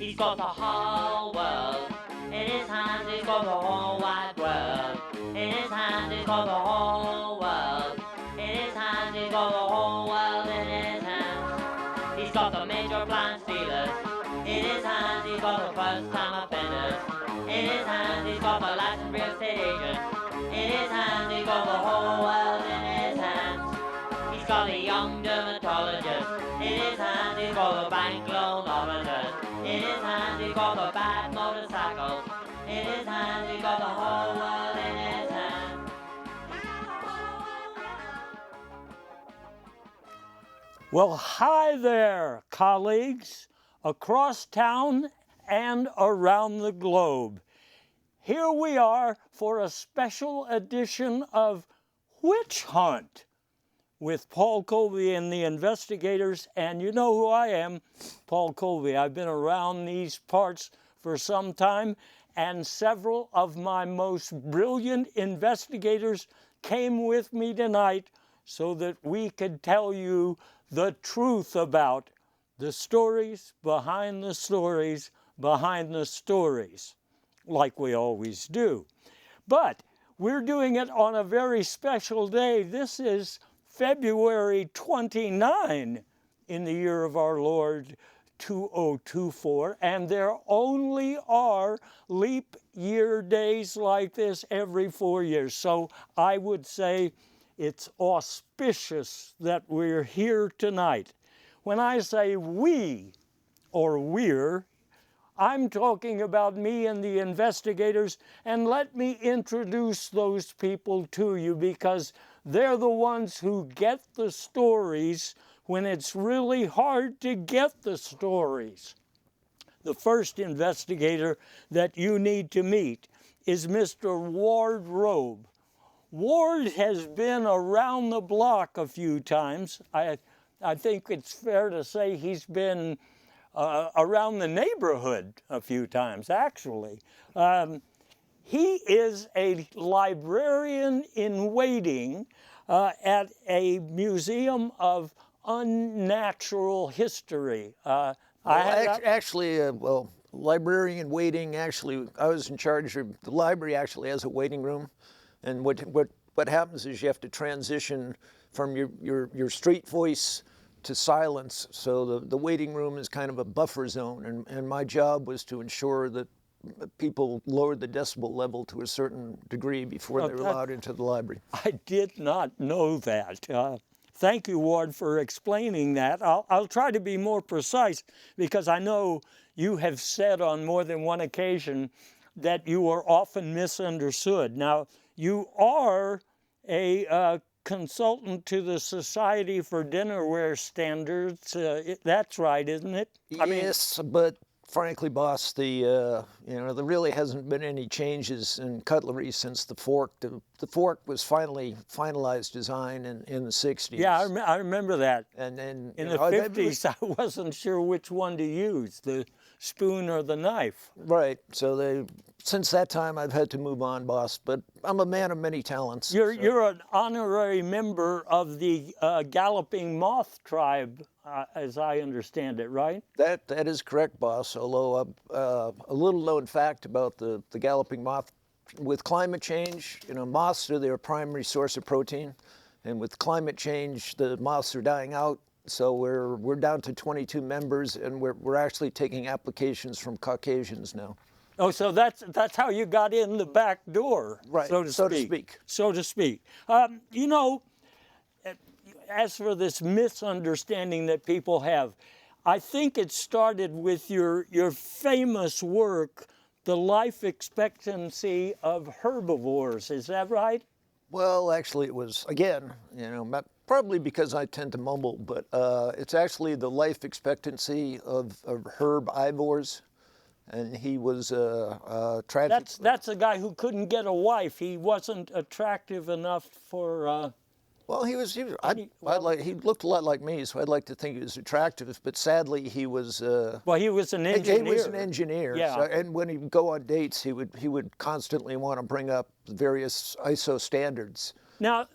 He's got the whole world in his hands. He's got the whole wide world in his hands. He's got the whole world in his hands. He's got the whole world in his hands. He's got the major plan stealers in his hands. He's got the first-time offenders in his hands. He's got the licensed real estate agent in his hands. He's got the whole world in his hands. He's got the young dermatologist in his hands. He's got the bank loan officers in his hands. He's got the bad motorcycles in his hands. He's got the whole world in his hands. Well, hi there, colleagues, across town and around the globe. Here we are for a special edition of Witch Hunt with Paul Colby and the investigators, and you know who I am, Paul Colby. I've been around these parts for some time, and several of my most brilliant investigators came with me tonight so that we could tell you the truth about the stories behind the stories behind the stories, like we always do. But we're doing it on a very special day. This is February 29 in the year of our Lord 2024, and there only are leap year days like this every 4 years. So I would say it's auspicious that we're here tonight. When I say we, or we're, I'm talking about me and the investigators, and let me introduce those people to you because they're the ones who get the stories when it's really hard to get the stories. The first investigator that you need to meet is Mr. Ward Robe. Ward has been around the block a few times. I think it's fair to say he's been around the neighborhood a few times, actually. He is a librarian in waiting at a museum of unnatural history. Librarian in waiting, actually, I was in charge of, the library actually has a waiting room. And what happens is you have to transition from your street voice to silence. So the waiting room is kind of a buffer zone. And my job was to ensure that people lowered the decibel level to a certain degree before they were allowed into the library. I did not know that. Thank you, Ward, for explaining that. I'll try to be more precise because I know you have said on more than one occasion that you are often misunderstood. Now, you are a consultant to the Society for Dinnerware Standards. That's right, isn't it? Yes, but frankly, boss, there really hasn't been any changes in cutlery since the fork. The fork was finally finalized design in the 60s. Yeah, I remember that. And then in the 50s, I wasn't sure which one to use, the spoon or the knife. Right. So since that time, I've had to move on, boss. But I'm a man of many talents. You're an honorary member of the Galloping Moth tribe, as I understand it, right? That is correct, boss. Although a little known fact about the Galloping Moth, with climate change, moths are their primary source of protein, and with climate change, the moths are dying out. So we're down to 22 members, and we're actually taking applications from Caucasians now. Oh, so that's how you got in the back door, right? So to speak. So to speak. As for this misunderstanding that people have, I think it started with your famous work, The Life Expectancy of Herbivores. Is that right? Well, actually, it was, again, probably because I tend to mumble, but it's actually the life expectancy of herbivores. And he was tragic. That's a guy who couldn't get a wife. He wasn't attractive enough for. Well, he looked a lot like me, so I'd like to think he was attractive. But sadly, he was. Well, he was an engineer. He was an engineer. Yeah. So, and when he'd go on dates, he would constantly want to bring up various ISO standards. Now,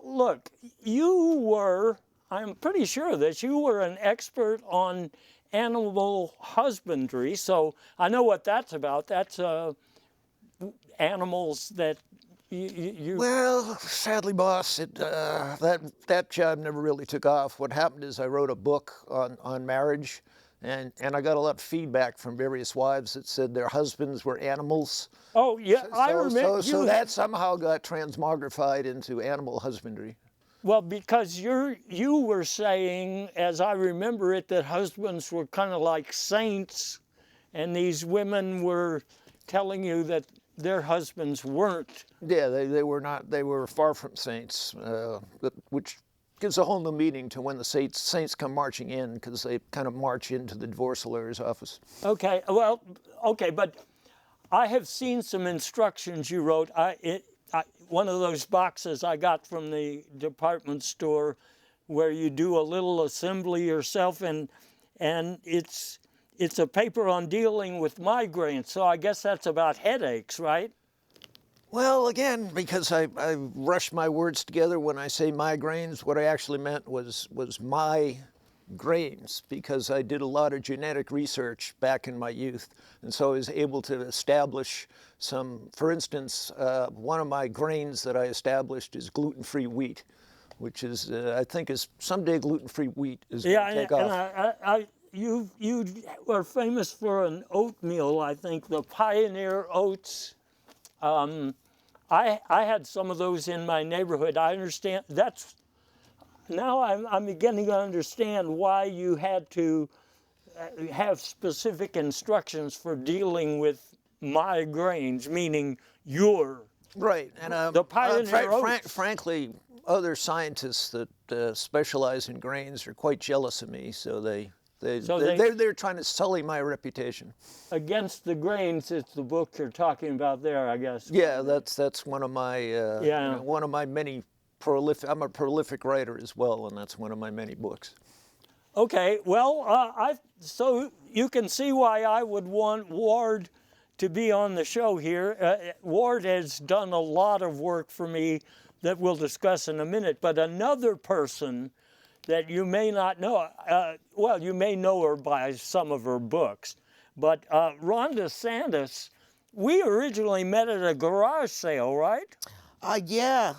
look, you were. I'm pretty sure that you were an expert on animal husbandry. So I know what that's about. That's animals that you Well, sadly, boss, that job never really took off. What happened is I wrote a book on marriage, and I got a lot of feedback from various wives that said their husbands were animals. Oh, yeah, I remember. So that somehow got transmogrified into animal husbandry. Well, because you were saying, as I remember it, that husbands were kind of like saints, and these women were telling you that their husbands weren't. Yeah, they were not. They were far from saints, which gives a whole new meaning to when the saints come marching in, because they kind of march into the divorce lawyer's office. Okay, well, okay, but I have seen some instructions you wrote. One of those boxes I got from the department store where you do a little assembly yourself, and it's a paper on dealing with migraines. So I guess that's about headaches, right? Well, again, because I rush my words together when I say migraines, what I actually meant was my grains, because I did a lot of genetic research back in my youth, and so I was able to establish some, for instance, one of my grains that I established is gluten-free wheat, which is, I think, is someday gluten-free wheat is going to take off. You are famous for an oatmeal, I think, the Pioneer Oats. I had some of those in my neighborhood. I understand that's. Now I'm beginning to understand why you had to have specific instructions for dealing with migraines, meaning your. Right, and the Pioneer Oats. Frankly, other scientists that specialize in grains are quite jealous of me, so they're trying to sully my reputation. Against the Grains, it's the book you're talking about there, I guess. Yeah, that's one of my one of my many prolific. I'm a prolific writer as well, and that's one of my many books. Okay, well, so you can see why I would want Ward to be on the show here. Ward has done a lot of work for me that we'll discuss in a minute, but another person that you may not know, well, you may know her by some of her books, but Rhonda Sandus, we originally met at a garage sale, right? Yeah,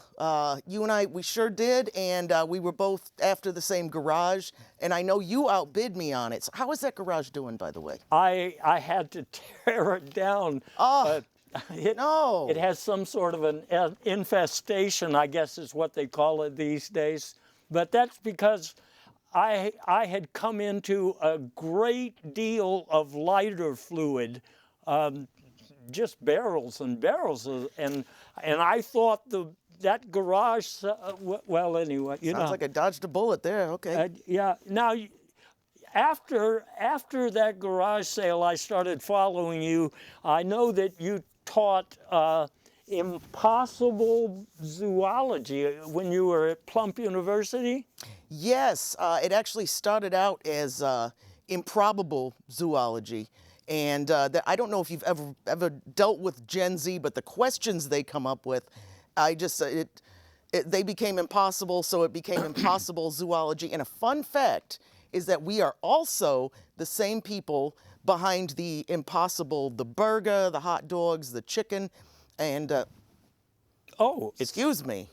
you and I, we sure did, and we were both after the same garage, and I know you outbid me on it. So how is that garage doing, by the way? I had to tear it down. Oh, no. It has some sort of an infestation, I guess is what they call it these days. But that's because I had come into a great deal of lighter fluid, just barrels and barrels of, and I thought that garage, well, anyway, you know. Sounds like I dodged a bullet there. Okay. Yeah. Now, after that garage sale, I started following you. I know that you taught impossible zoology when you were at Plump University? Yes, it actually started out as improbable zoology. And I don't know if you've ever dealt with Gen Z, but the questions they come up with, they became impossible, so it became impossible zoology. And a fun fact is that we are also the same people behind the impossible, the burger, the hot dogs, the chicken, and excuse me,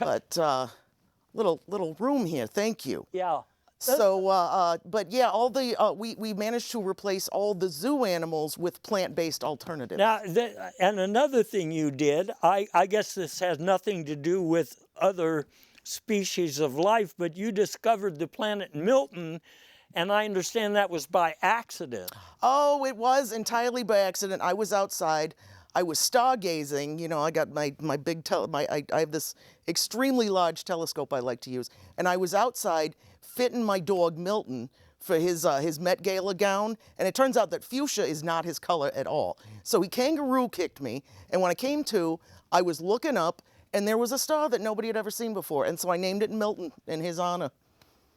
but little room here. Thank you. Yeah. So, but yeah, all the we managed to replace all the zoo animals with plant-based alternatives. Now, and another thing you did, I guess this has nothing to do with other species of life, but you discovered the planet Milton, and I understand that was by accident. Oh, it was entirely by accident. I was outside. I was stargazing. You know, I got my big I have this extremely large telescope I like to use, and I was outside fitting my dog Milton for his Met Gala gown, and it turns out that fuchsia is not his color at all. So he kangaroo kicked me, and when I came to, I was looking up, and there was a star that nobody had ever seen before, and so I named it Milton in his honor.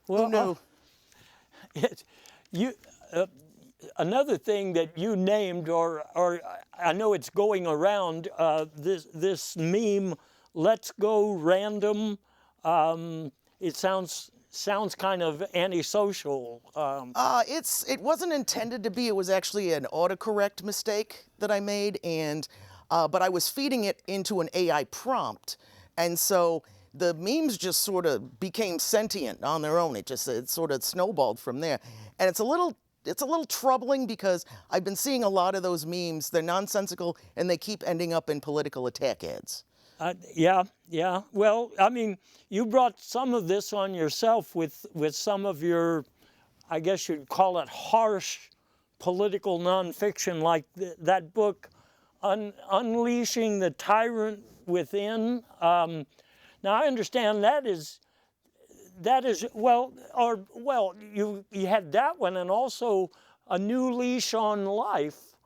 Well, who knew? Another thing that you named, or I know it's going around, this meme, "Let's go random." It sounds sounds kind of antisocial. It wasn't intended to be. It was actually an autocorrect mistake that I made, and but I was feeding it into an AI prompt, and so the memes just sort of became sentient on their own. It sort of snowballed from there, and it's a little troubling because I've been seeing a lot of those memes. They're nonsensical, and they keep ending up in political attack ads. Yeah. Well, I mean, you brought some of this on yourself with some of your, I guess you'd call it harsh political nonfiction, like that book, Unleashing the Tyrant Within. Now, I understand that is you had that one, and also A New Leash on Life.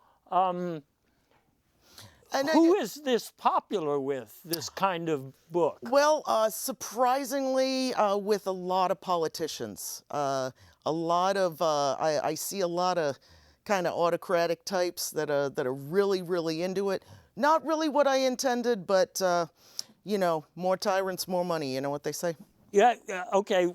Who is this popular with, this kind of book? Well, surprisingly, with a lot of politicians. I see a lot of kind of autocratic types that are really, really into it. Not really what I intended, but, you know, more tyrants, more money, you know what they say? Yeah, okay,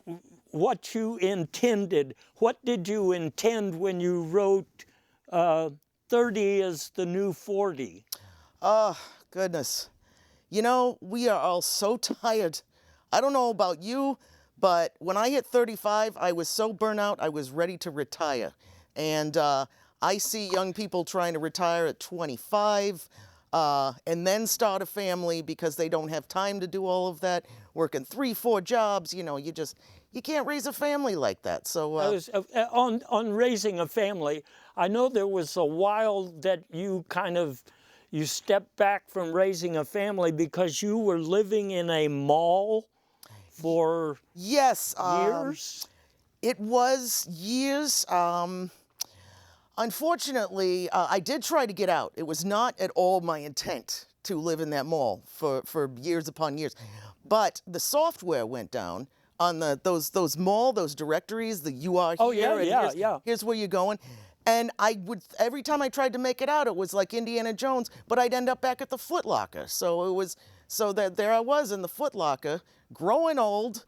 what you intended. What did you intend when you wrote 30 is the new 40? Oh, goodness. You know, we are all so tired. I don't know about you, but when I hit 35, I was so burnt out, I was ready to retire. And I see young people trying to retire at 25 and then start a family because they don't have time to do all of that, working 3-4 jobs. You know, you can't raise a family like that. So on raising a family, I know there was a while that you you stepped back from raising a family because you were living in a mall for years. It was years. Unfortunately, I did try to get out. It was not at all my intent to live in that mall for years upon years. But the software went down on those directories, the you are here, here's where you're going. And every time I tried to make it out, it was like Indiana Jones, but I'd end up back at the Foot Locker. There I was in the Foot Locker, growing old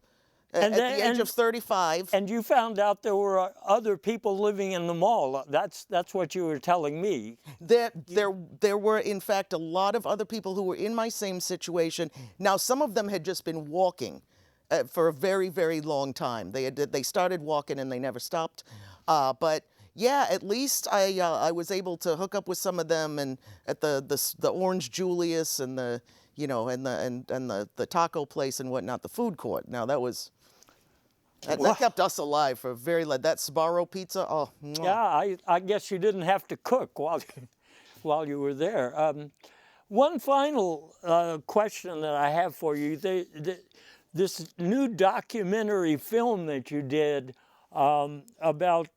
at the age of 35. And you found out there were other people living in the mall. That's what you were telling me. There were, in fact, a lot of other people who were in my same situation. Now, some of them had just been walking for a very, very long time. They started walking and they never stopped. But yeah, at least I was able to hook up with some of them, and at the Orange Julius and the taco place and whatnot, the food court. Now that kept us alive for a very that Sbarro pizza. Oh, mwah. Yeah, I guess you didn't have to cook while you were there. One final question that I have for you: this new documentary film that you did about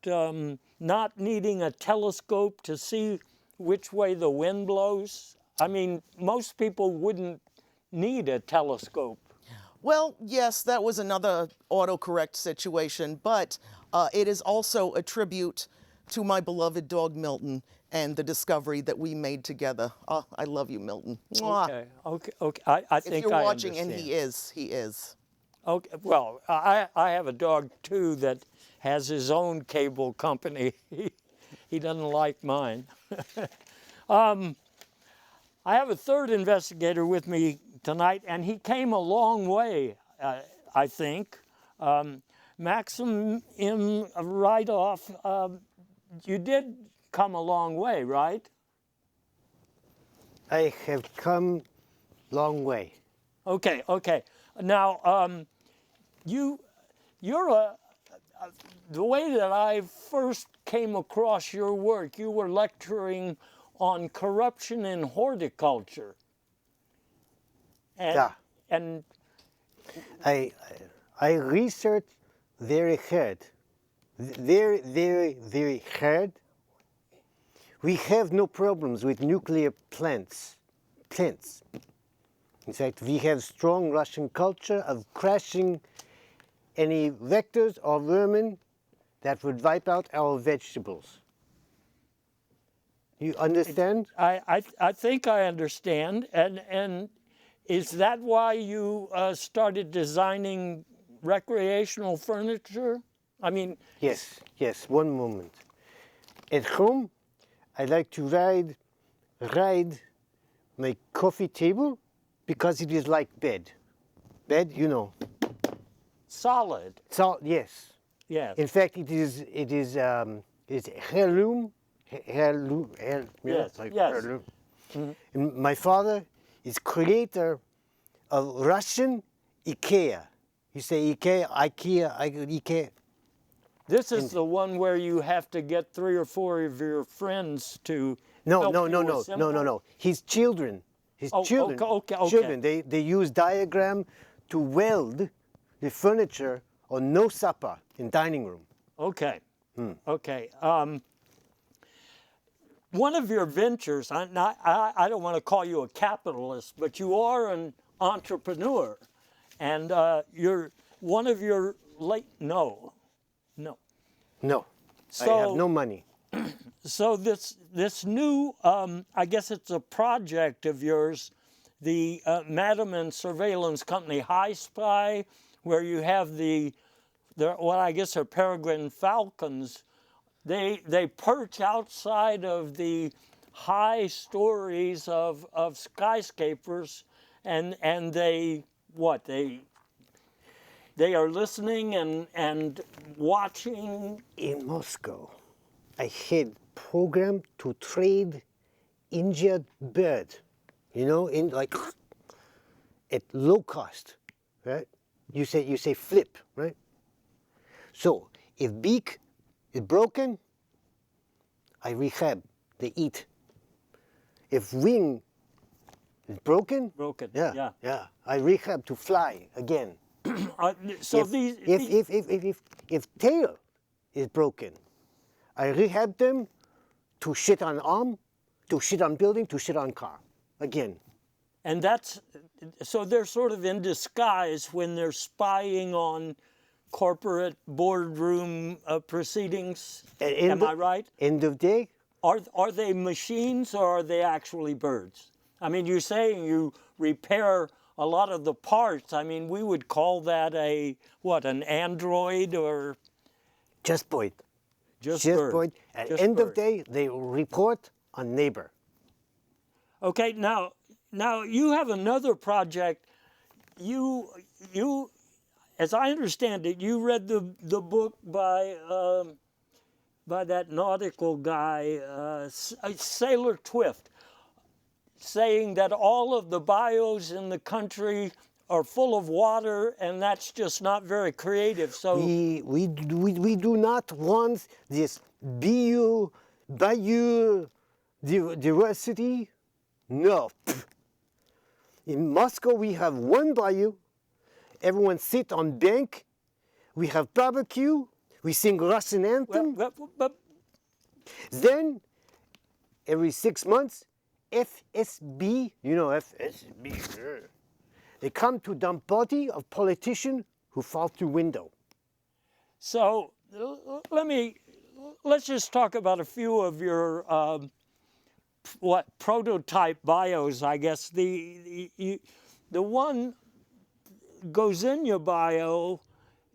not needing a telescope to see which way the wind blows. I mean, most people wouldn't need a telescope. Well, yes, that was another autocorrect situation, but it is also a tribute to my beloved dog Milton and the discovery that we made together. Oh, I love you, Milton. Mwah. Okay. I think if you're watching, understand. And he is. Okay. Well, I have a dog too that has his own cable company. He doesn't like mine. I have a third investigator with me tonight, and he came a long way, I think. Maxim M. Ridoff, you did come a long way, right? I have come long way. Okay. Now, you're the way that I first came across your work, you were lecturing on corruption in horticulture. And I researched very hard. Very, very, very hard. We have no problems with nuclear plants. In fact, we have strong Russian culture of crashing any vectors or vermin that would wipe out our vegetables. You understand? I think I understand. And is that why you started designing recreational furniture? I mean, Yes, yes, one moment. At home, I like to ride my coffee table because it is like bed. Bed, you know. solid. So, yes. Yes. In fact, it's heirloom. Yes, Like yes. heirloom. And my father is creator of Russian IKEA. You say IKEA. This is the one where you have to get 3 or 4 of your friends to No, help no, you no, no, assemble? no, no, no. His children. His Oh, children. okay. Children. They use diagram to weld the furniture on no supper in dining room. Okay. Okay. One of your ventures, I don't want to call you a capitalist, but you are an entrepreneur. And one of your no. No. So, I have no money. So this new, I guess it's a project of yours, the Madam and Surveillance Company High Spy, where you have what I guess are peregrine falcons. They perch outside of the high stories of skyscrapers, and they are listening and watching. In Moscow, I had program to trade injured bird, in like at low cost, right? You say flip, right? So if beak is broken, I rehab, they eat. If wing is broken, Yeah. I rehab to fly again. So If tail is broken, I rehab them to shit on arm, to shit on building, to shit on car again. And so they're sort of in disguise when they're spying on corporate boardroom proceedings. Am I right? End of day. Are they machines or are they actually birds? I mean, you're saying you repair a lot of the parts. I mean, we would call that an android or Just point. just Just bird. point. At Just end of bird. day, they report on neighbor. Okay, now you have another project. You, as I understand it, you read the book by that nautical guy, Sailor Twift, saying that all of the bios in the country are full of water, and that's just not very creative. So We do not want this biodiversity. No. In Moscow, we have one bayou. Everyone sit on bank. We have barbecue. We sing Russian anthem. but Then, every 6 months, FSB, FSB, they come to dump body of politician who fall through window. so let's just talk about a few of your prototype bios. I guess the one Gozinya bio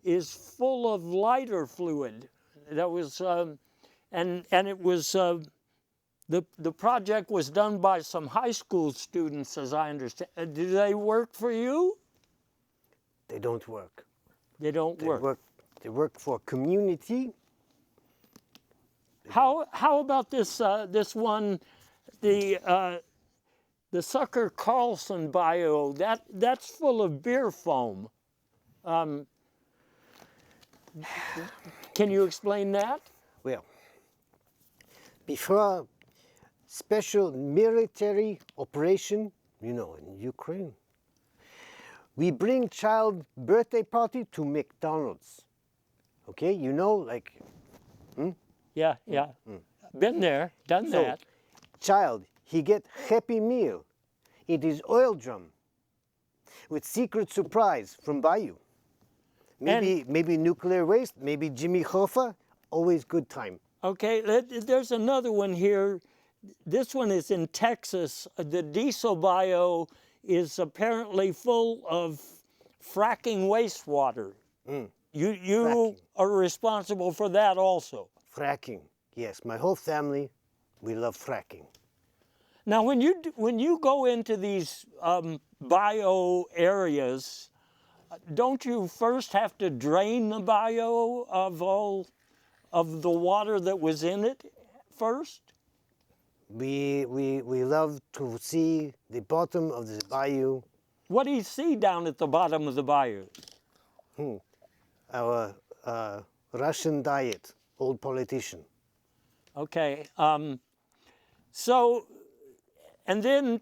is full of lighter fluid. That was and it was the project was done by some high school students, as I understand. Do they work for you? They don't work. They don't work. They work for community. How about this this one, the Sucker Carlson bio? That's full of beer foam. Can you explain that? Well, before special military operation, in Ukraine, we bring child birthday party to McDonald's. Okay, Yeah. Been there, done So, that. child, he get happy meal. It is oil drum with secret surprise from Bayou. Maybe nuclear waste, maybe Jimmy Hoffa, always good time. Okay, there's another one here. This one is in Texas. The diesel bio is apparently full of fracking wastewater. You Fracking. are responsible for that also. Fracking, yes. My whole family, we love fracking. Now, when you go into these bio areas, don't you first have to drain the bio of all of the water that was in it first? We love to see the bottom of the bayou. What do you see down at the bottom of the bayou? Our Russian diet, old politician. Okay. So, and then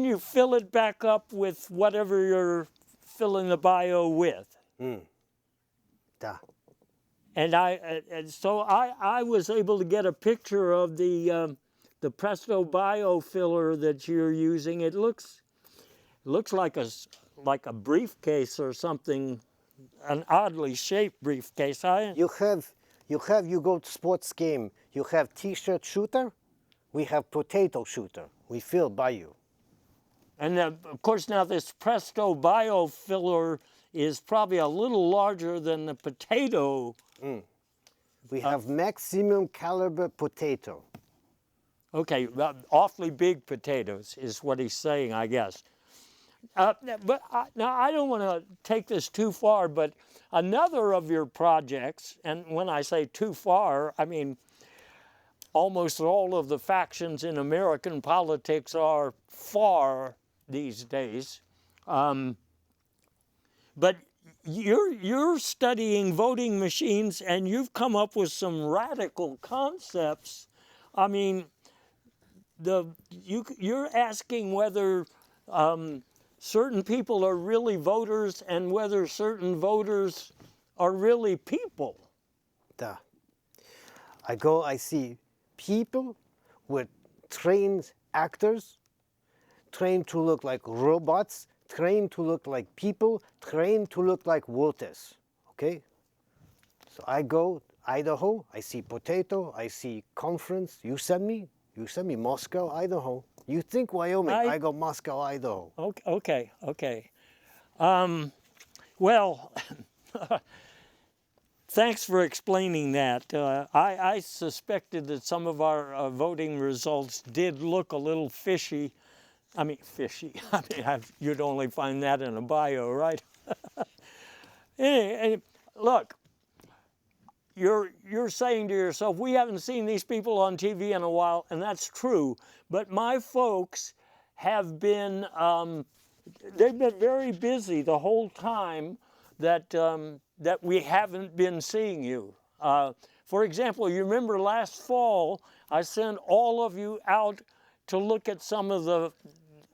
you fill it back up with whatever you're filling the bio with. Da. And so I was able to get a picture of the Presto Bio filler that you're using. It looks like a briefcase or something, an oddly shaped briefcase. You go to sports game. You have T-shirt shooter. We have potato shooter. We fill bayou. And of course now this Presto Bio filler is probably a little larger than the potato. We have maximum caliber potato. Okay, awfully big potatoes is what he's saying, I guess. But now I don't want to take this too far, but another of your projects, and when I say too far, I mean almost all of the factions in American politics are far these days. But you're studying voting machines, and you've come up with some radical concepts. I mean, you're asking whether certain people are really voters and whether certain voters are really people. Da. I see people with trained actors, trained to look like robots, trained to look like people, trained to look like voters, okay? So I go Idaho, I see potato, I see conference. You send me Moscow, Idaho. You think Wyoming, I go Moscow, Idaho. Okay. Well, thanks for explaining that. I suspected that some of our voting results did look a little fishy. I mean, fishy. I mean, you'd only find that in a bio, right? Anyway, look, you're saying to yourself, we haven't seen these people on TV in a while, and that's true. But my folks have been, they've been very busy the whole time that we haven't been seeing you. For example, you remember last fall, I sent all of you out to look at some of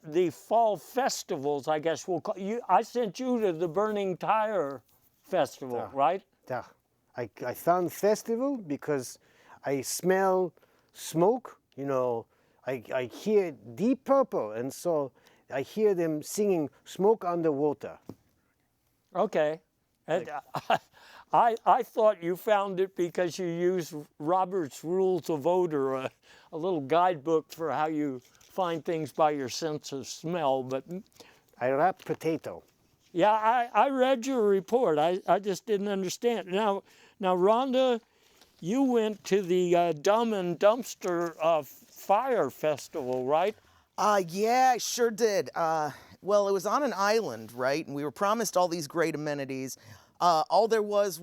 the fall festivals, I guess we'll call you. I sent you to the Burning Tire Festival, right? Yeah. I found festival because I smell smoke, you know, I hear Deep Purple, and so I hear them singing Smoke Underwater. Okay. And I thought you found it because you used Robert's Rules of Odor, a little guidebook for how you find things by your sense of smell, but... I wrap potato. Yeah, I read your report. I just didn't understand. Now, Rhonda, you went to the Dumb and Dumpster Fire Festival, right? Yeah, I sure did. Well, it was on an island, right? And we were promised all these great amenities. All there was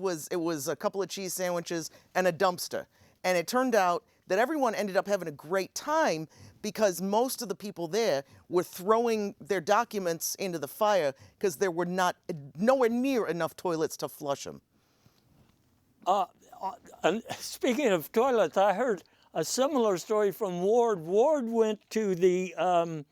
a couple of cheese sandwiches and a dumpster. And it turned out that everyone ended up having a great time because most of the people there were throwing their documents into the fire because there were nowhere near enough toilets to flush them. And speaking of toilets, I heard a similar story from Ward. Ward went to the, I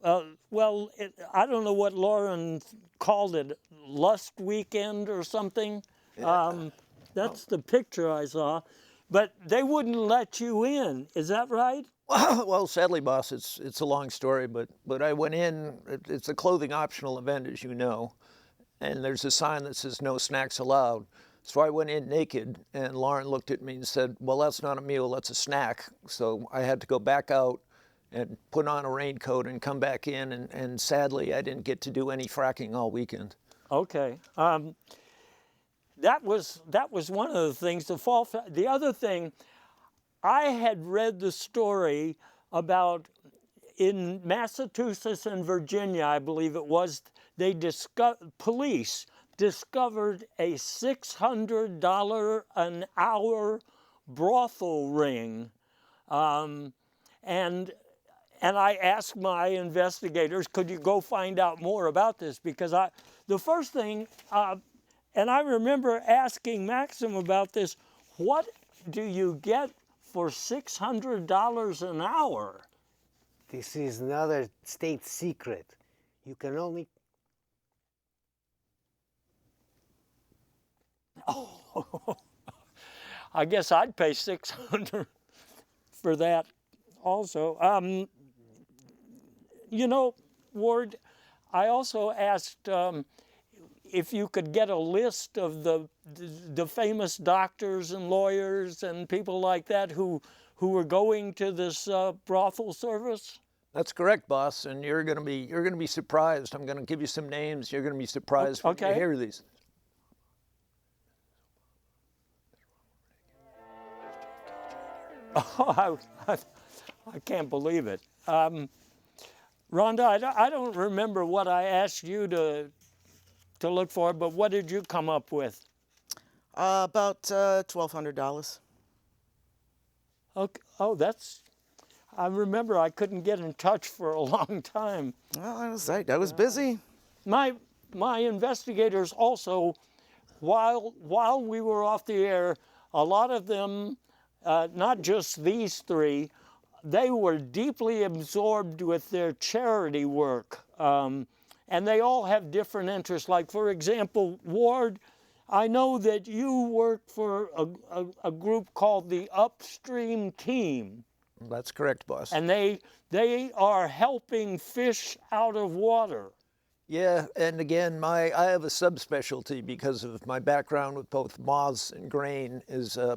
don't know what Lauren called it, Lust Weekend or something. That's the picture I saw. But they wouldn't let you in. Is that right? Well, sadly, boss, it's a long story, but I went in. It's a clothing optional event, as you know, and there's a sign that says no snacks allowed. So I went in naked, and Lauren looked at me and said, well, that's not a meal, that's a snack. So I had to go back out and put on a raincoat and come back in, and sadly, I didn't get to do any fracking all weekend. Okay. That was one of the things. The other thing, I had read the story about in Massachusetts and Virginia, I believe it was, police discovered a $600 an hour brothel ring, and I asked my investigators, could you go find out more about this? Because the first thing, and I remember asking Maxim about this, what do you get for $600 an hour? This is another state secret. You can only... Oh, I guess I'd pay $600 for that also. You know, Ward, I also asked if you could get a list of the famous doctors and lawyers and people like that who were going to this brothel service. That's correct, boss, and you're gonna be surprised. I'm gonna give you some names. You're gonna be surprised when you hear these. Oh, I can't believe it. Rhonda, I don't remember what I asked you to look for, but what did you come up with? About $1,200. Okay. Oh, I remember I couldn't get in touch for a long time. Well, I was busy. My investigators also, while we were off the air, a lot of them, not just these three, they were deeply absorbed with their charity work. And they all have different interests. Like, for example, Ward, I know that you work for a group called the Upstream Team. That's correct, boss. And they are helping fish out of water. Yeah, and again, I have a subspecialty because of my background with both moths and grain.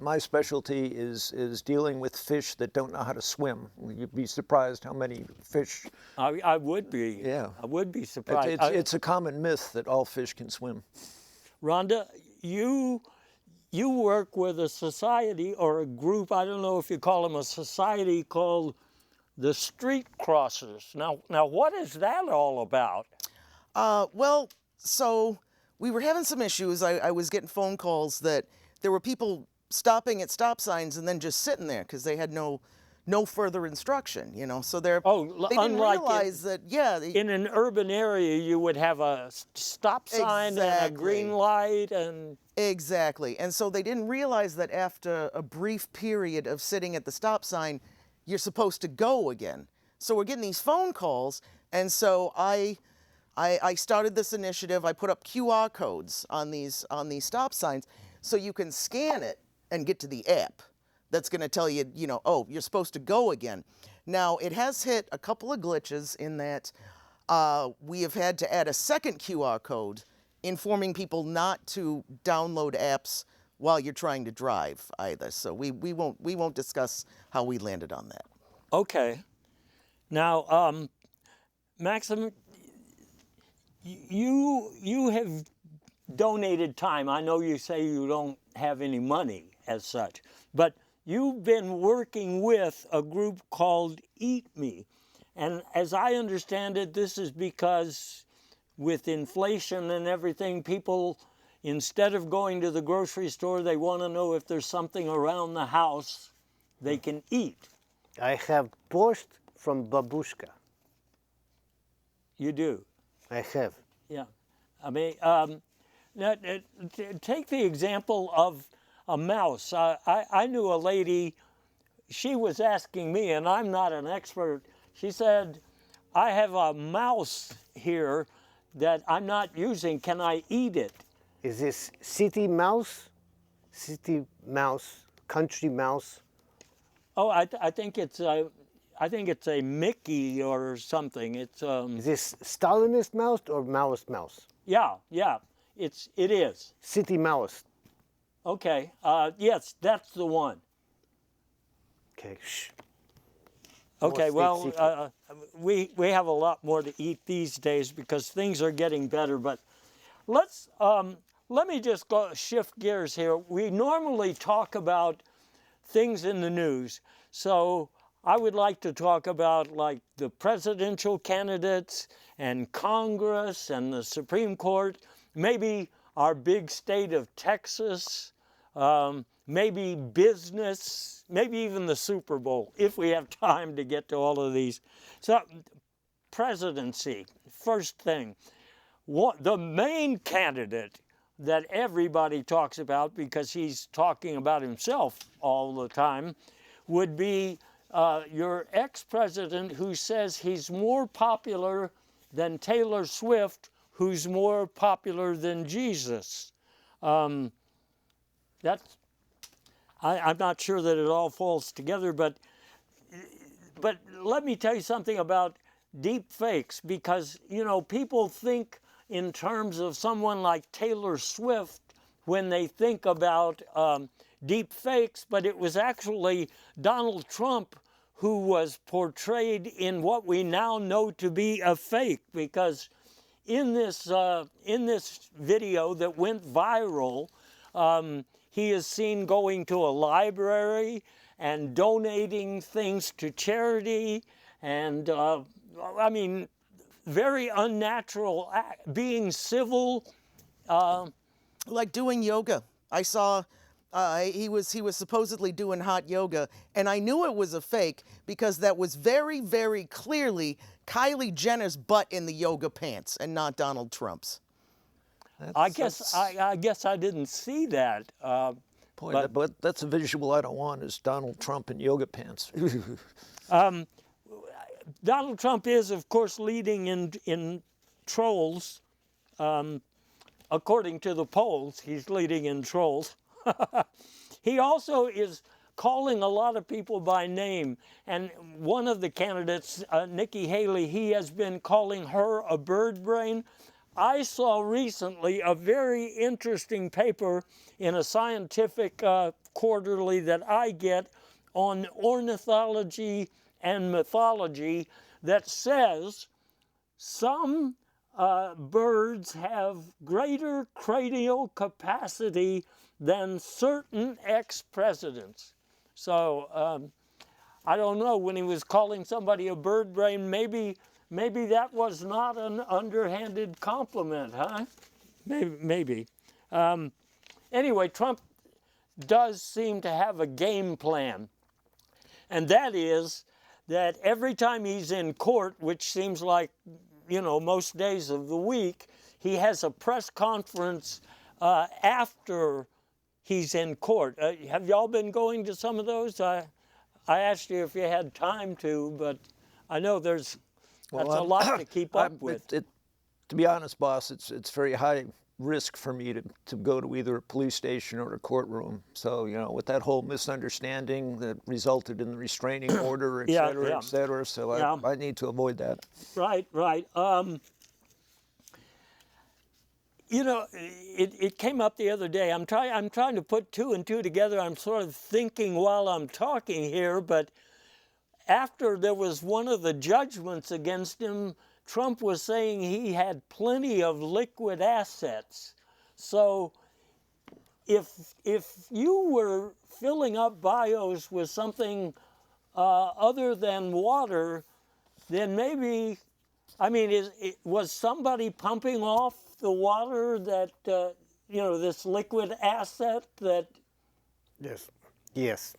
My specialty is dealing with fish that don't know how to swim. You'd be surprised how many fish. I would be. Yeah. I would be surprised. It's a common myth that all fish can swim. Rhonda, you work with a society or a group, I don't know if you call them a society, called the Street Crossers. Now what is that all about? Well, so we were having some issues. I was getting phone calls that there were people stopping at stop signs and then just sitting there because they had no further instruction, you know. So they didn't realize that, in an urban area, you would have a stop sign and a green light and... Exactly. And so they didn't realize that after a brief period of sitting at the stop sign, you're supposed to go again. So we're getting these phone calls, and so I started this initiative. I put up QR codes on these stop signs so you can scan it and get to the app that's going to tell you, you know, oh, you're supposed to go again. Now, it has hit a couple of glitches in that we have had to add a second QR code informing people not to download apps while you're trying to drive either. So we won't discuss how we landed on that. Okay. Now, Maxim, you have donated time. I know you say you don't have any money as such, but you've been working with a group called Eat Me. And as I understand it, this is because with inflation and everything, people, instead of going to the grocery store, they want to know if there's something around the house they can eat. I have borscht from babushka. You do? I have. Yeah. I mean, take the example of a mouse. I knew a lady, she was asking me, and I'm not an expert, she said, I have a mouse here that I'm not using. Can I eat it? Is this city mouse? City mouse? Country mouse? Oh, I think it's a Mickey or something. It's Is this Stalinist mouse or Maoist mouse? Yeah, it is. City mouse. Okay. Yes, that's the one. Okay. Shh. Okay. More state Well, we have a lot more to eat these days because things are getting better. But let me just go shift gears here. We normally talk about things in the news. So I would like to talk about like the presidential candidates and Congress and the Supreme Court, maybe our big state of Texas, maybe business, maybe even the Super Bowl, if we have time to get to all of these. So presidency, first thing. The main candidate that everybody talks about, because he's talking about himself all the time, would be your ex-president who says he's more popular than Taylor Swift, who's more popular than Jesus. I'm not sure that it all falls together, but let me tell you something about deep fakes, because, you know, people think in terms of someone like Taylor Swift when they think about deep fakes, but it was actually Donald Trump who was portrayed in what we now know to be a fake, because in this video that went viral, he is seen going to a library and donating things to charity, and I mean, very unnatural, being civil. Like doing yoga. I saw he was supposedly doing hot yoga, and I knew it was a fake because that was very, very clearly Kylie Jenner's butt in the yoga pants and not Donald Trump's. I guess I didn't see that. Boy, but that's a visual I don't want, is Donald Trump in yoga pants. Donald Trump is, of course, leading in trolls. According to the polls, he's leading in trolls. He also is calling a lot of people by name. And one of the candidates, Nikki Haley, he has been calling her a bird brain. I saw recently a very interesting paper in a scientific quarterly that I get on ornithology and mythology that says some birds have greater cranial capacity than certain ex-presidents. So I don't know, when he was calling somebody a bird brain, maybe that was not an underhanded compliment, huh? Maybe. Anyway, Trump does seem to have a game plan, and that is that every time he's in court, which seems like, you know, most days of the week, he has a press conference after he's in court. Have y'all been going to some of those? I asked you if you had time to, but I know that's a lot to keep up with. To be honest, boss, it's very high risk for me to go to either a police station or a courtroom. So, you know, with that whole misunderstanding that resulted in the restraining order, et cetera, et cetera, so I need to avoid that. Right. You know, it came up the other day. I'm trying to put two and two together. I'm sort of thinking while I'm talking here, but after there was one of the judgments against him, Trump was saying he had plenty of liquid assets. So if you were filling up bios with something other than water, then maybe, I mean, was somebody pumping off the water that, you know, this liquid asset that... Yes.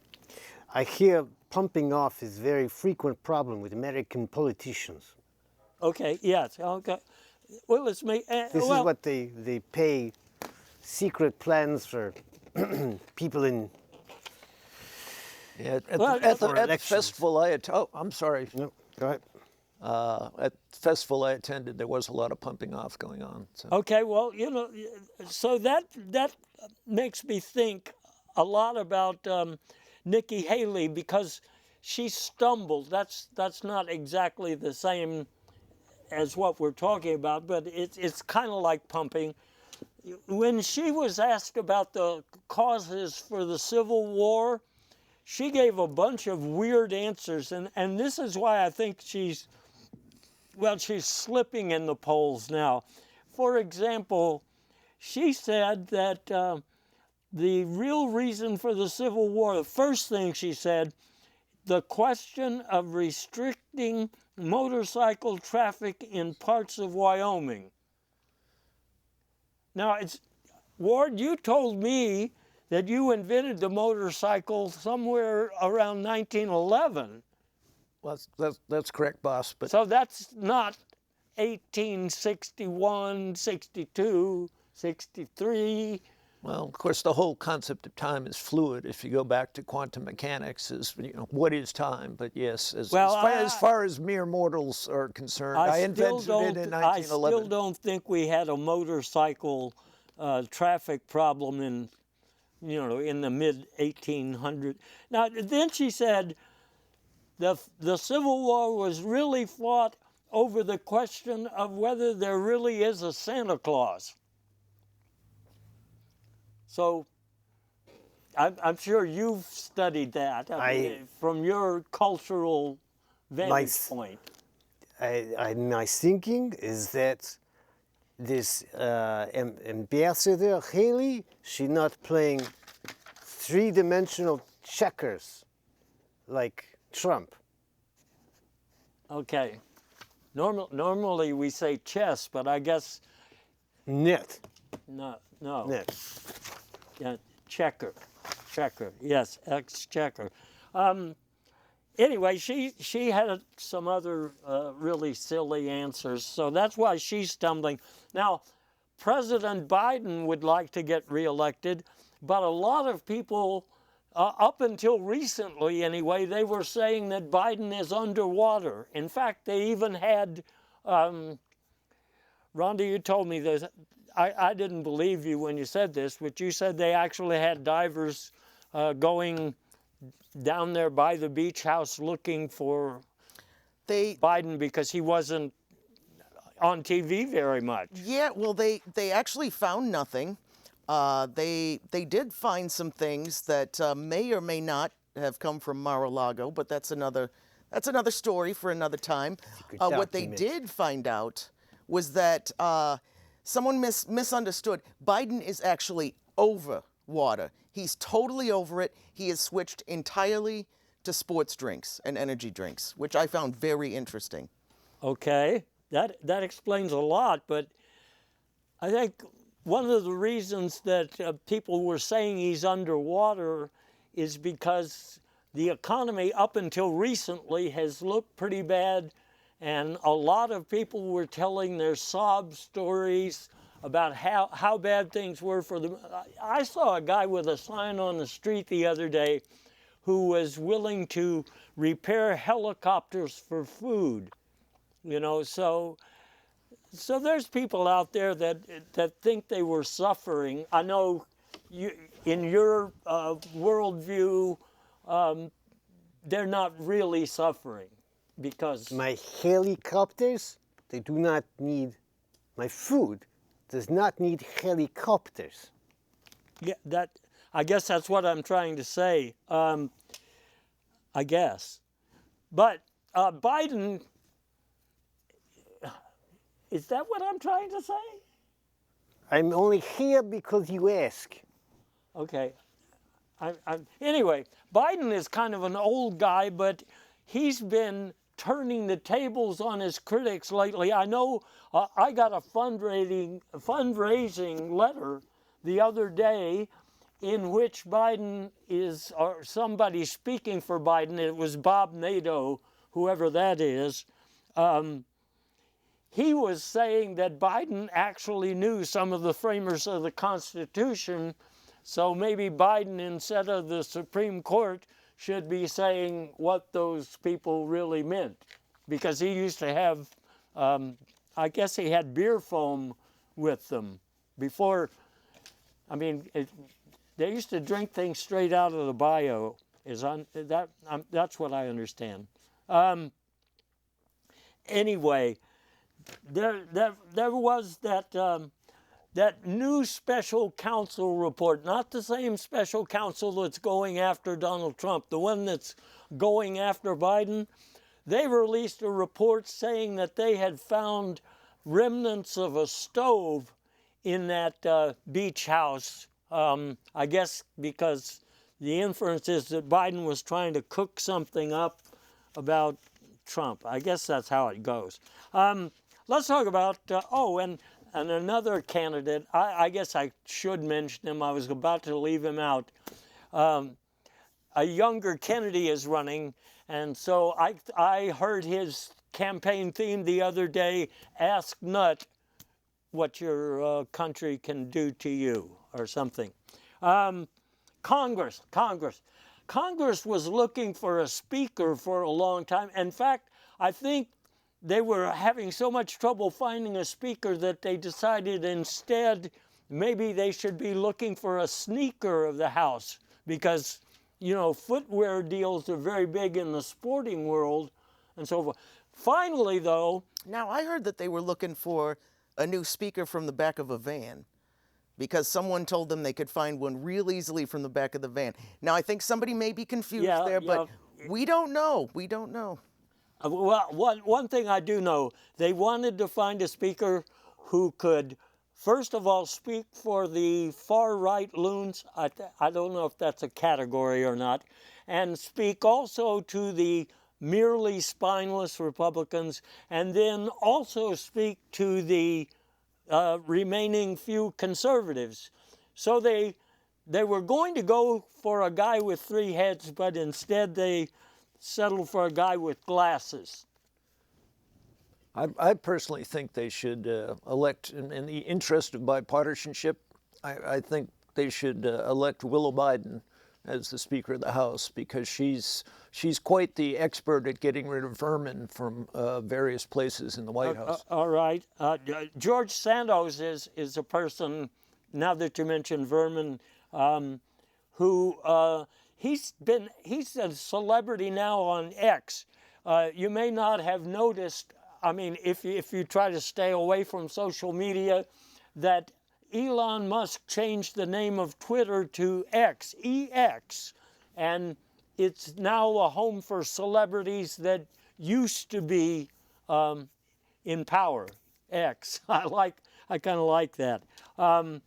I hear pumping off is a very frequent problem with American politicians. Okay, yes, okay. Well, let's make... This is what they pay secret plans for people in... Yeah, at the festival I attended... Oh, I'm sorry. No, go ahead. At the festival I attended, there was a lot of pumping off going on. So. Okay, well, you know, so that makes me think a lot about Nikki Haley, because she stumbled. That's not exactly the same as what we're talking about, but it's kind of like pumping. When she was asked about the causes for the Civil War, she gave a bunch of weird answers, and this is why I think she's slipping in the polls now. For example, she said that the real reason for the Civil War, the first thing she said, the question of restricting motorcycle traffic in parts of Wyoming. Now, Ward, you told me that you invented the motorcycle somewhere around 1911. Well, that's correct, boss. But So that's not 1861, 62, 63. well, of course, the whole concept of time is fluid. If you go back to quantum mechanics, what is time? But yes, as far as mere mortals are concerned, I invented it in 1911. I still don't think we had a motorcycle traffic problem in the mid 1800s. Now, then she said the Civil War was really fought over the question of whether there really is a Santa Claus. So I'm sure you've studied that from your cultural vantage point. My thinking is that this Ambassador Haley, she's not playing three-dimensional checkers like Trump. Okay. Normally we say chess, but I guess Net. no. Net. Yeah, checker, yes, exchequer. Anyway, she had some other really silly answers, so that's why she's stumbling. Now, President Biden would like to get reelected, but a lot of people, up until recently anyway, they were saying that Biden is underwater. In fact, they even had, Rhonda, you told me this. I didn't believe you when you said this, but you said they actually had divers going down there by the beach house looking for Biden because he wasn't on TV very much. Yeah, well, they actually found nothing. They did find some things that may or may not have come from Mar-a-Lago, but that's another story for another time. What they did find out was that someone misunderstood. Biden is actually over water. He's totally over it. He has switched entirely to sports drinks and energy drinks, which I found very interesting. Okay, that explains a lot, but I think one of the reasons that people were saying he's underwater is because the economy up until recently has looked pretty bad, and a lot of people were telling their sob stories about how bad things were for them. I saw a guy with a sign on the street the other day who was willing to repair helicopters for food. So there's people out there that think they were suffering. I know in your worldview, they're not really suffering because my helicopters, they do not need, my food does not need helicopters. Yeah, I guess that's what I'm trying to say. I guess, but Biden. Is that what I'm trying to say? I'm only here because you ask. Okay. Anyway, Biden is kind of an old guy, but he's been turning the tables on his critics lately. I know I got a fundraising letter the other day in which Biden is, or somebody speaking for Biden, it was Bob Nadeau, whoever that is, he was saying that Biden actually knew some of the framers of the Constitution, so maybe Biden, instead of the Supreme Court, should be saying what those people really meant. Because he used to have, I guess he had beer foam with them before. I mean, they used to drink things straight out of the bio. That's what I understand. Anyway, there was that new special counsel report, not the same special counsel that's going after Donald Trump, the one that's going after Biden. They released a report saying that they had found remnants of a stove in that beach house. I guess because the inference is that Biden was trying to cook something up about Trump. I guess that's how it goes. Let's talk about, and another candidate. I guess I should mention him. I was about to leave him out. A younger Kennedy is running, and so I heard his campaign theme the other day, ask Nut what your country can do to you, or something. Congress was looking for a speaker for a long time. In fact, I think they were having so much trouble finding a speaker that they decided instead maybe they should be looking for a sneaker of the House, because, you know, footwear deals are very big in the sporting world and so forth. Finally, though... Now, I heard that they were looking for a new speaker from the back of a van, because someone told them they could find one real easily from the back of the van. Now, I think somebody may be confused there, but we don't know. We don't know. Well, one thing I do know, they wanted to find a speaker who could, first of all, speak for the far-right loons. I don't know if that's a category or not, and speak also to the merely spineless Republicans, and then also speak to the remaining few conservatives. So they were going to go for a guy with 3 heads, but instead they settled for a guy with glasses. I personally think they should elect, in the interest of bipartisanship, I think they should elect Willow Biden as the Speaker of the House, because she's quite the expert at getting rid of vermin from various places in the White House. All right. George Santos is a person, now that you mentioned vermin, who he's a celebrity now on X. You may not have noticed, I mean, if you try to stay away from social media, that Elon Musk changed the name of Twitter to X, EX, and it's now a home for celebrities that used to be in power. X. I kind of like that. And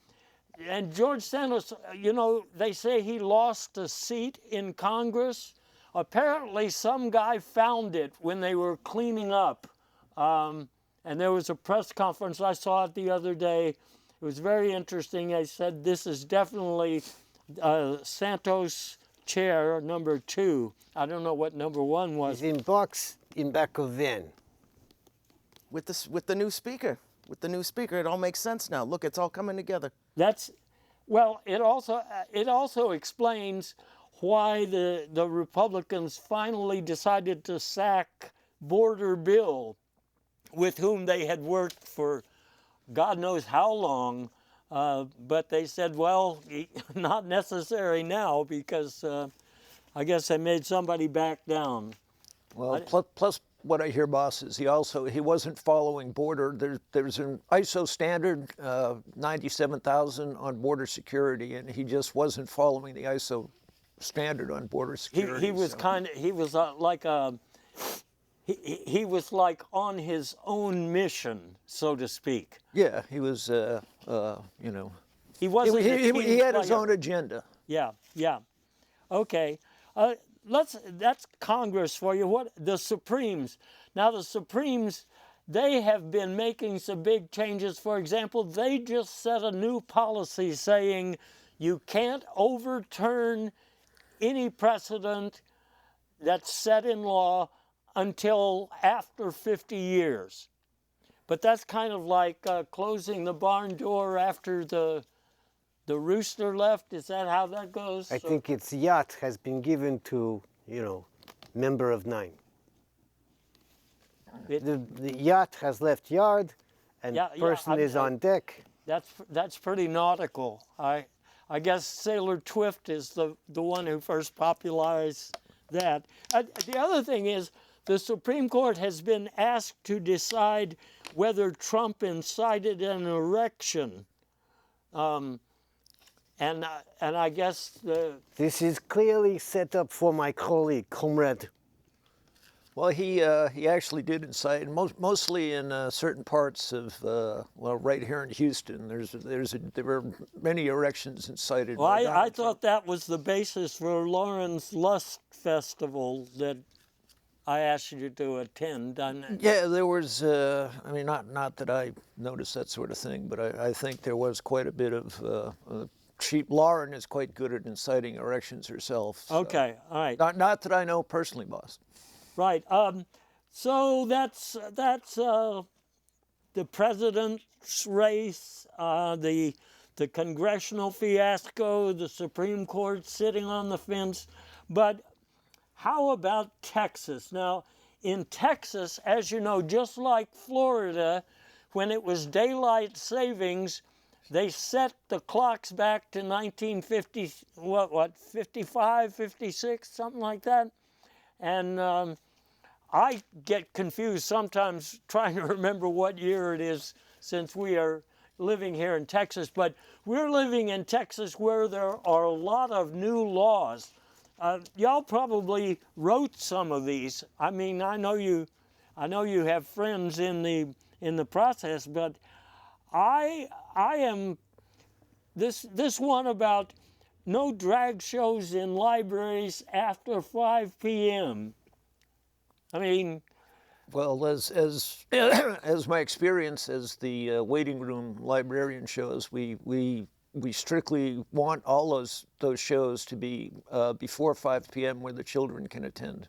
George Santos, you know, they say he lost a seat in Congress. Apparently, some guy found it when they were cleaning up, and there was a press conference. I saw it the other day. It was very interesting. They said this is definitely Santos' chair, number 2. I don't know what number 1 was. He's in box in back of van. With the new speaker. With the new speaker, it all makes sense now. Look, it's all coming together. Well, it also explains why the Republicans finally decided to sack Border Bill, with whom they had worked for God knows how long, but they said, well, not necessary now, because I guess they made somebody back down. Well, plus what I hear, boss, is he wasn't following border. There's an ISO standard, 97,000 on border security, and he just wasn't following the ISO standard on border security. He was he was like on his own mission, so to speak. Yeah, he was, you know. He wasn't. He had his own agenda. Yeah. Okay. That's Congress for you. What the Supremes? Now the Supremes, they have been making some big changes. For example, they just set a new policy saying you can't overturn any precedent that's set in law until after 50 years. But that's kind of like closing the barn door after the rooster left. Is that how that goes? I think its yacht has been given to, you know, member of 9. The yacht has left yard, and person is on deck. That's pretty nautical. I guess Sailor Twift is the one who first popularized that. The other thing is, the Supreme Court has been asked to decide whether Trump incited an insurrection. And I guess this is clearly set up for my colleague, comrade Well, he actually did incite, mostly in certain parts of well, right here in Houston. There were many erections incited. Well, by I Donald thought that was the basis for Lauren's Lust Festival that I asked you to attend. Yeah, there was. I mean, not that I noticed that sort of thing, but I think there was quite a bit of. Lauren is quite good at inciting erections herself. So. Okay, all right. Not that I know personally, boss. Right. So that's the president's race, the congressional fiasco, the Supreme Court sitting on the fence. But how about Texas? Now, in Texas, as you know, just like Florida, when it was daylight savings, they set the clocks back to 1950, 55, 56, something like that. And I get confused sometimes trying to remember what year it is since we are living here in Texas. But we're living in Texas where there are a lot of new laws. Y'all probably wrote some of these. I mean, I know you have friends in the process, but I am this one about no drag shows in libraries after 5 p.m. I mean, well, as my experience as the waiting room librarian shows, we strictly want all those shows to be before 5 p.m. where the children can attend.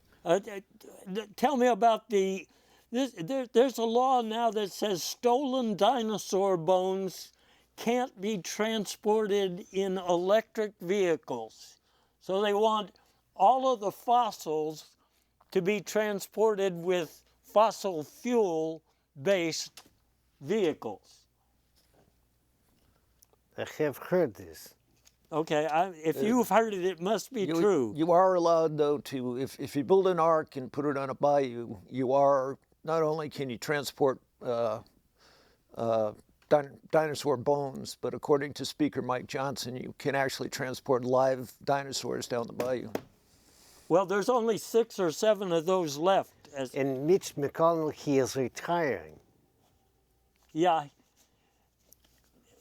Tell me about there's a law now that says stolen dinosaur bones can't be transported in electric vehicles. So they want all of the fossils to be transported with fossil fuel-based vehicles. I have heard this. Okay, if you've heard it, it must be true. You are allowed, though, to, if you build an ark and put it on a bayou, you are, not only can you transport dinosaur bones, but according to Speaker Mike Johnson, you can actually transport live dinosaurs down the bayou. Well, there's only 6 or 7 of those left. And Mitch McConnell, he is retiring. Yeah.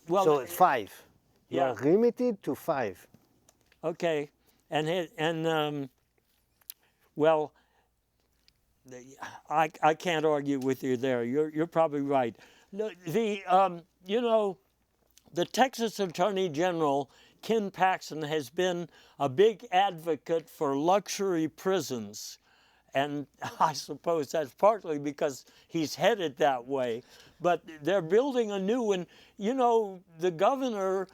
Well, so it's 5. You yeah. are limited to 5. Okay, well, I can't argue with you there. You're probably right. You know, the Texas Attorney General, Ken Paxton, has been a big advocate for luxury prisons. And I suppose that's partly because he's headed that way. But they're building a new one. You know, the governor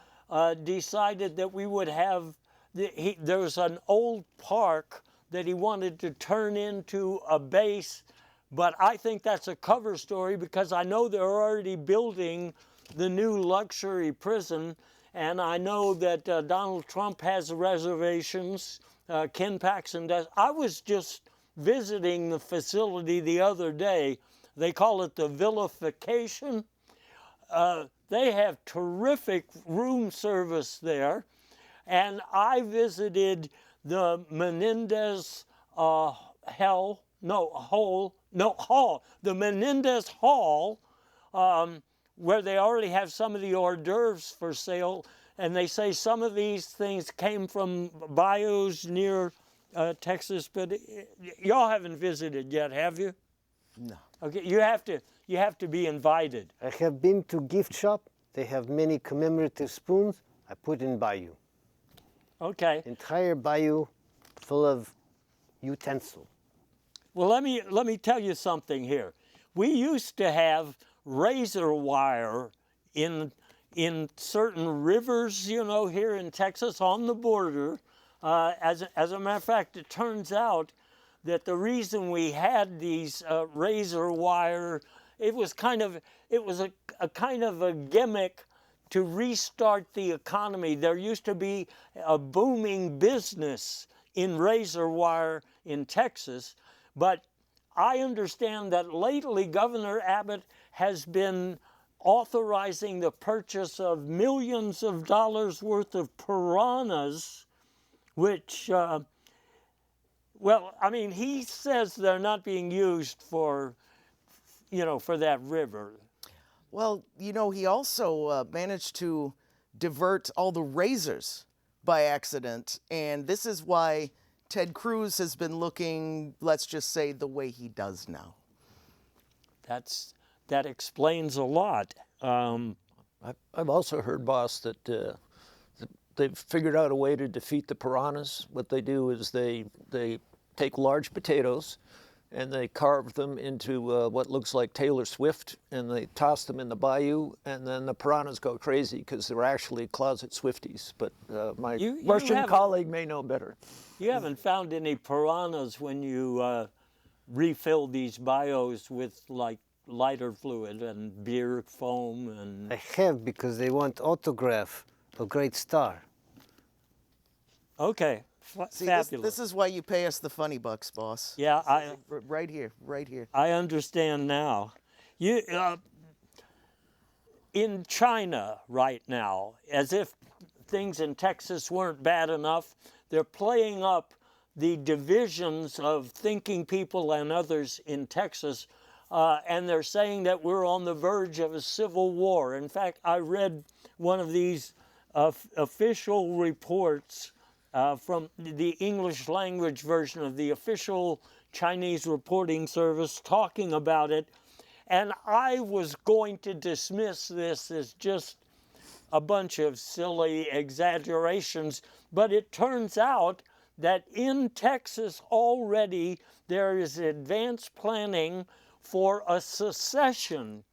decided that we would have, there was an old park that he wanted to turn into a base. But I think that's a cover story because I know they're already building the new luxury prison. And I know that Donald Trump has reservations. Ken Paxton does. I was just visiting the facility the other day. They call it the vilification. They have terrific room service there. And I visited the Menendez Hall, the Menendez Hall, where they already have some of the hors d'oeuvres for sale. And they say some of these things came from bayous near Texas, but y'all haven't visited yet, have you? No. Okay, you have to be invited. I have been to gift shop. They have many commemorative spoons. I put in bayou. Okay. Entire bayou full of utensil. Well, let me tell you something here. We used to have razor wire in certain rivers, you know, here in Texas on the border. As a matter of fact, it turns out that the reason we had these razor wire, it was a kind of a gimmick to restart the economy. There used to be a booming business in razor wire in Texas, but I understand that lately Governor Abbott has been authorizing the purchase of millions of dollars worth of piranhas, which Well, I mean, he says they're not being used for, for that river. Well, he also managed to divert all the razors by accident, and this is why Ted Cruz has been looking, let's just say, the way he does now. That explains a lot. I've also heard, boss, that they've figured out a way to defeat the piranhas. What they do is they take large potatoes and they carve them into what looks like Taylor Swift, and they toss them in the bayou, and then the piranhas go crazy because they're actually closet Swifties. But my Russian colleague may know better. You haven't found any piranhas when you refill these bayous with like lighter fluid and beer foam and... I have, because they want autograph a great star. Okay, See, fabulous. this is why you pay us the funny bucks, boss. Yeah, Right here, right here. I understand now. You in China right now, as if things in Texas weren't bad enough, they're playing up the divisions of thinking people and others in Texas, and they're saying that we're on the verge of a civil war. In fact, I read one of these official reports from the English language version of the official Chinese reporting service talking about it, and I was going to dismiss this as just a bunch of silly exaggerations, but it turns out that in Texas already there is advanced planning for a secession,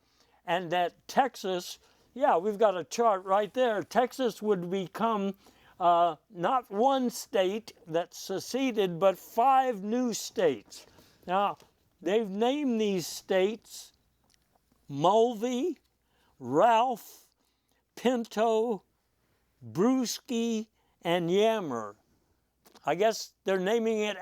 and that Texas, yeah, we've got a chart right there, Texas would become not one state that seceded, but 5 new states. Now, they've named these states Mulvey, Ralph, Pinto, Brewski, and Yammer. I guess they're naming it,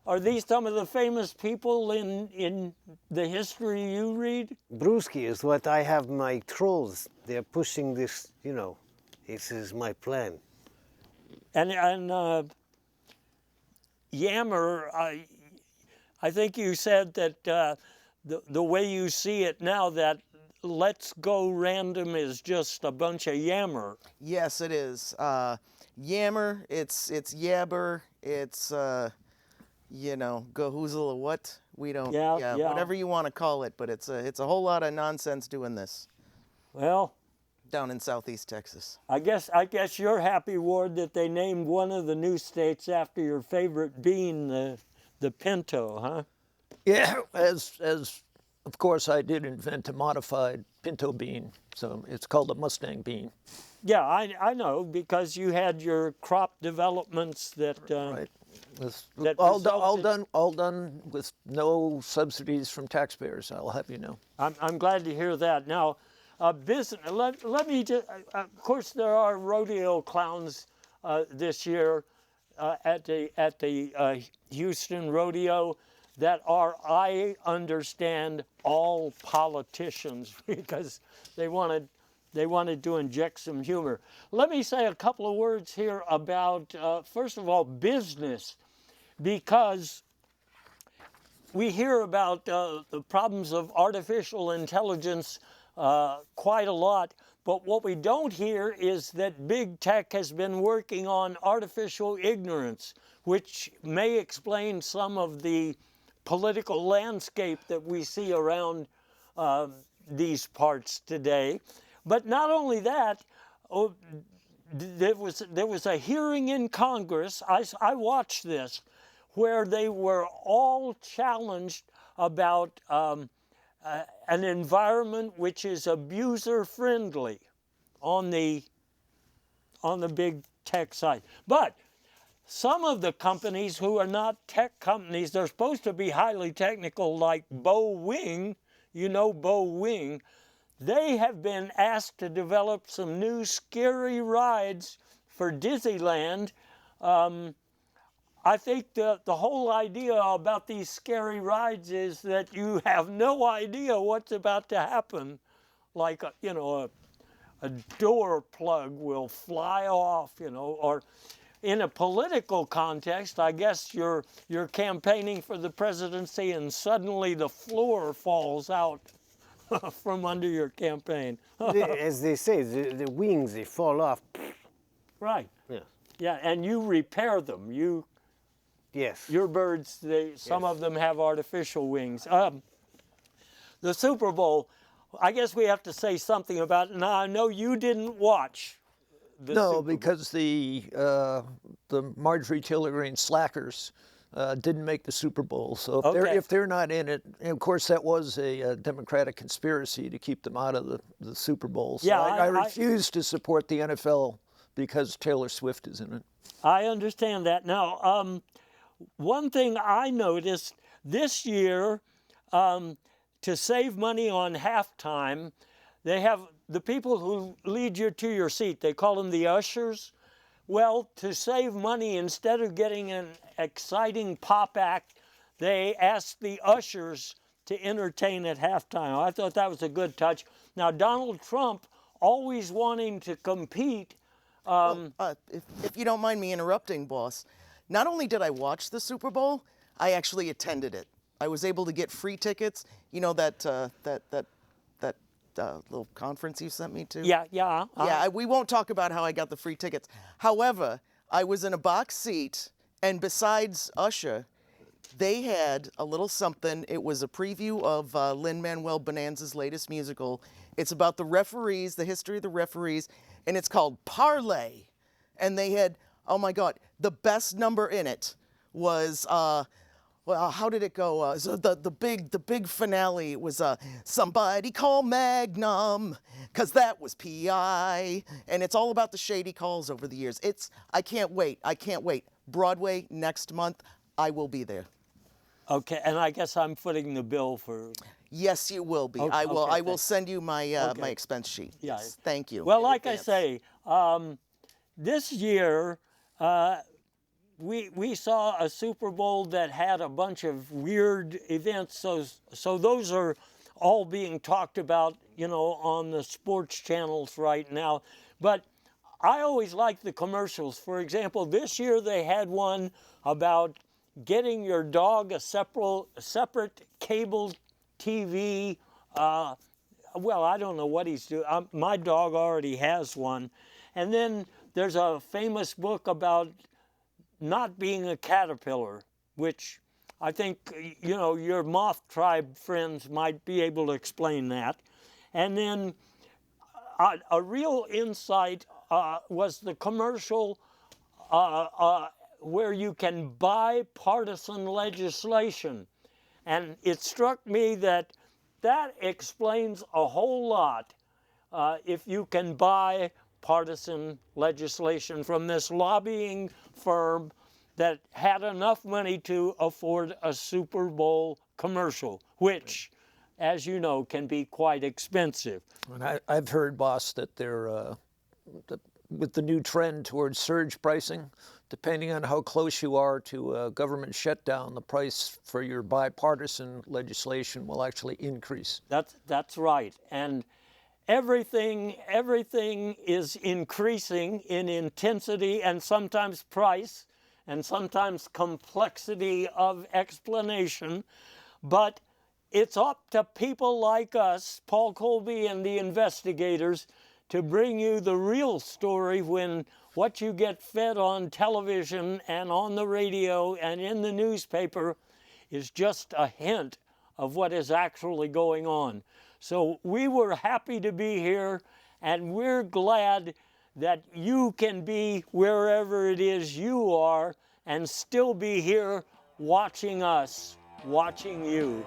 are these some of the famous people in the history you read? Brewski is what I have my trolls. They're pushing this, this is my plan. And Yammer, I think you said that the way you see it now, that Let's Go Random is just a bunch of yammer. Yes, it is. Yammer, it's yabber, it's, gahoozle, what? We don't, Yeah. whatever you want to call it, but it's a whole lot of nonsense doing this. Well, down in southeast Texas. I guess you're happy, Ward, that they named one of the new states after your favorite bean, the pinto, huh? Yeah, as of course I did invent a modified pinto bean, so it's called a Mustang bean. Yeah, I know, because you had your crop developments that right. That all done with no subsidies from taxpayers, I'll have you know. I'm glad to hear that. Now, business. Let me just. Of course, there are rodeo clowns this year at the Houston Rodeo that are, I understand, all politicians because they wanted to inject some humor. Let me say a couple of words here about, first of all, business, because we hear about the problems of artificial intelligence quite a lot, but what we don't hear is that big tech has been working on artificial ignorance, which may explain some of the political landscape that we see around these parts today. But not only that, there was a hearing in Congress, I watched this, where they were all challenged about an environment which is abuser-friendly on the big tech side. But some of the companies who are not tech companies, they're supposed to be highly technical, like Bo Wing, Bo Wing, they have been asked to develop some new scary rides for Disneyland. I think the whole idea about these scary rides is that you have no idea what's about to happen. Like, a door plug will fly off, or in a political context, I guess you're campaigning for the presidency and suddenly the floor falls out from under your campaign. As they say, the wings, they fall off. Right. Yeah. Yeah, and you repair them. Yes. Your birds, some of them have artificial wings. The Super Bowl, I guess we have to say something about it. Now, I know you didn't watch the Super No, Bowl. because the Marjorie Taylor Greene slackers didn't make the Super Bowl. So if they're not in it, and of course that was a Democratic conspiracy to keep them out of the Super Bowl. So Yeah, I refuse to support the NFL because Taylor Swift is in it. I understand that. Now, one thing I noticed this year, to save money on halftime, they have the people who lead you to your seat. They call them the ushers. Well, to save money, instead of getting an exciting pop act, they asked the ushers to entertain at halftime. I thought that was a good touch. Now, Donald Trump, always wanting to compete. If you don't mind me interrupting, boss, not only did I watch the Super Bowl, I actually attended it. I was able to get free tickets. You know that little conference you sent me to? Yeah. We won't talk about how I got the free tickets. However, I was in a box seat, and besides Usher, they had a little something. It was a preview of Lin-Manuel Bonanza's latest musical. It's about the referees, the history of the referees, and it's called Parlay. And they had, oh my God, the best number in it was, well, how did it go? So the big finale was Somebody Call Magnum, because that was PI. And it's all about the shady calls over the years. I can't wait. Broadway next month, I will be there. Okay, and I guess I'm footing the bill for... Yes, you will be. Okay, I will. okay, I will send you my my expense sheet. Yeah. Yes, thank you. Well, in like advance. I say, this year we saw a Super Bowl that had a bunch of weird events. So those are all being talked about, on the sports channels right now. But I always like the commercials. For example, this year they had one about getting your dog a separate cable TV. Well, I don't know what he's doing. My dog already has one. And then there's a famous book about not being a caterpillar, which I think, your moth tribe friends might be able to explain that. And then a real insight was the commercial where you can buy partisan legislation. And it struck me that explains a whole lot if you can buy partisan legislation from this lobbying firm that had enough money to afford a Super Bowl commercial, which, as you know, can be quite expensive. And I've heard, boss, that they're with the new trend towards surge pricing, depending on how close you are to a government shutdown, the price for your bipartisan legislation will actually increase. That's right. And everything is increasing in intensity and sometimes price and sometimes complexity of explanation. But it's up to people like us, Paul Colby and the investigators, to bring you the real story when what you get fed on television and on the radio and in the newspaper is just a hint of what is actually going on. So we were happy to be here, and we're glad that you can be wherever it is you are and still be here watching us, watching you.